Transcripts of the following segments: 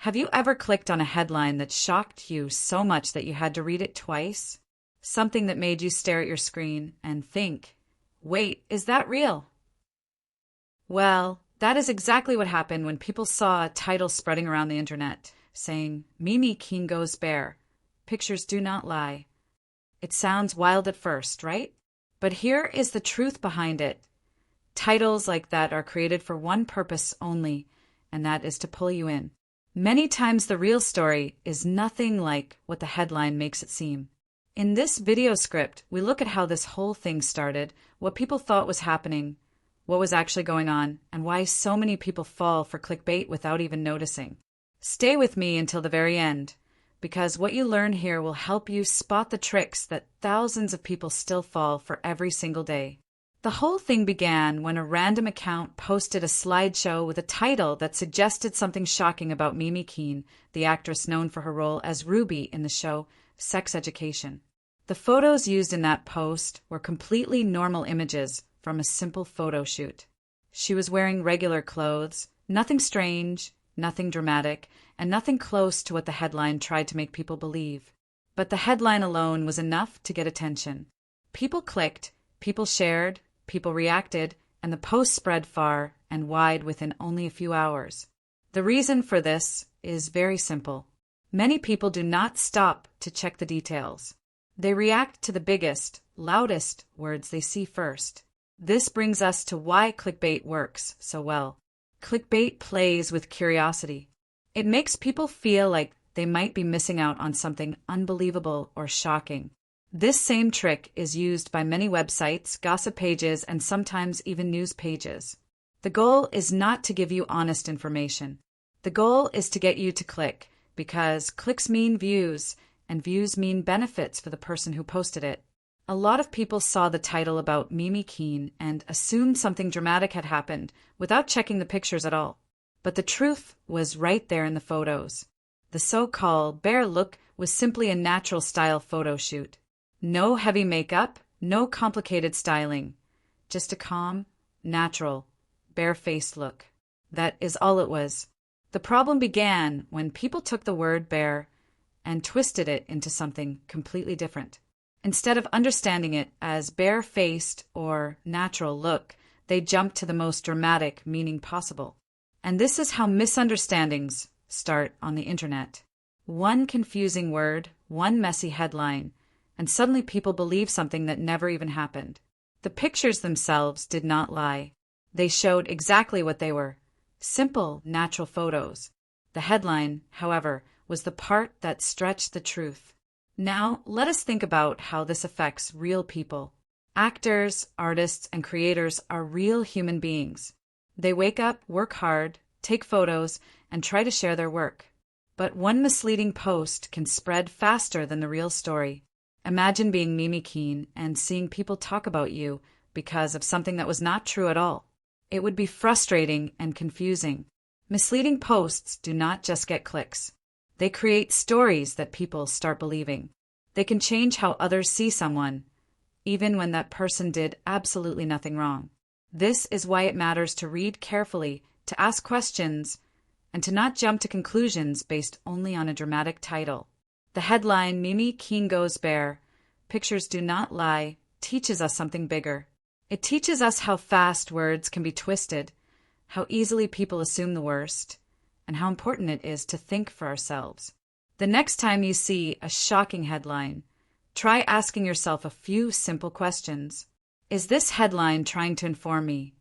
Have you ever clicked on a headline that shocked you so much that you had to read it twice? Something that made you stare at your screen and think, wait, is that real? Well, that is exactly what happened when people saw a title spreading around the internet saying, Keene goes bare. Pictures do not lie. It sounds wild at first, right? But here is the truth behind it. Titles like that are created for one purpose only, and that is to pull you in. Many times the real story is nothing like what the headline makes it seem. In this video script, we look at how this whole thing started, what people thought was happening, what was actually going on, and why so many people fall for clickbait without even noticing. Stay with me until the very end, because what you learn here will help you spot the tricks that thousands of people still fall for every single day. The whole thing began when a random account posted a slideshow with a title that suggested something shocking about Keene, the actress known for her role as Ruby in the show Sex Education. The photos used in that post were completely normal images from a simple photo shoot. She was wearing regular clothes, nothing strange, nothing dramatic, and nothing close to what the headline tried to make people believe. But the headline alone was enough to get attention. People clicked, people shared, people reacted, and the post spread far and wide within only a few hours. The reason for this is very simple. Many people do not stop to check the details. They react to the biggest, loudest words they see first. This brings us to why clickbait works so well. Clickbait plays with curiosity. It makes people feel like they might be missing out on something unbelievable or shocking. This same trick is used by many websites, gossip pages, and sometimes even news pages. The goal is not to give you honest information. The goal is to get you to click, because clicks mean views, and views mean benefits for the person who posted it. A lot of people saw the title about Keene and assumed something dramatic had happened without checking the pictures at all. But the truth was right there in the photos. The so-called bare look was simply a natural style photo shoot. No heavy makeup, no complicated styling. Just a calm, natural, bare-faced look. That is all it was. The problem began when people took the word bare and twisted it into something completely different. Instead of understanding it as bare-faced or natural look, they jumped to the most dramatic meaning possible. And this is how misunderstandings start on the internet. One confusing word, one messy headline, and suddenly people believe something that never even happened. The pictures themselves did not lie. They showed exactly what they were. Simple, natural photos. The headline, however, was the part that stretched the truth. Now, let us think about how this affects real people. Actors, artists, and creators are real human beings. They wake up, work hard, take photos, and try to share their work. But one misleading post can spread faster than the real story. Imagine being Keene and seeing people talk about you because of something that was not true at all. It would be frustrating and confusing. Misleading posts do not just get clicks. They create stories that people start believing. They can change how others see someone, even when that person did absolutely nothing wrong. This is why it matters to read carefully, to ask questions, and to not jump to conclusions based only on a dramatic title. The headline, Keene goes bare, pictures do not lie, teaches us something bigger. It teaches us how fast words can be twisted, how easily people assume the worst, and how important it is to think for ourselves. The next time you see a shocking headline, try asking yourself a few simple questions. Is this headline trying to inform me?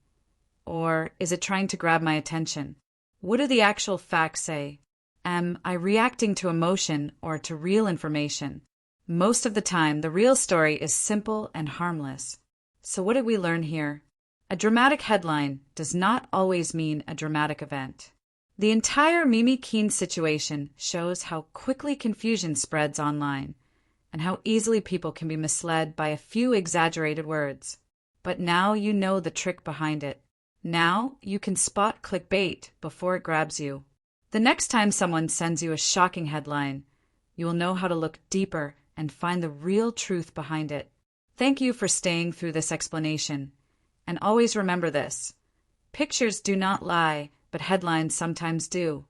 Or is it trying to grab my attention? What do the actual facts say? Am I reacting to emotion or to real information? Most of the time, the real story is simple and harmless. So what did we learn here? A dramatic headline does not always mean a dramatic event. The entire Keene situation shows how quickly confusion spreads online and how easily people can be misled by a few exaggerated words. But now you know the trick behind it. Now you can spot clickbait before it grabs you. The next time someone sends you a shocking headline, you will know how to look deeper and find the real truth behind it. Thank you for staying through this explanation. And always remember this: pictures do not lie, but headlines sometimes do.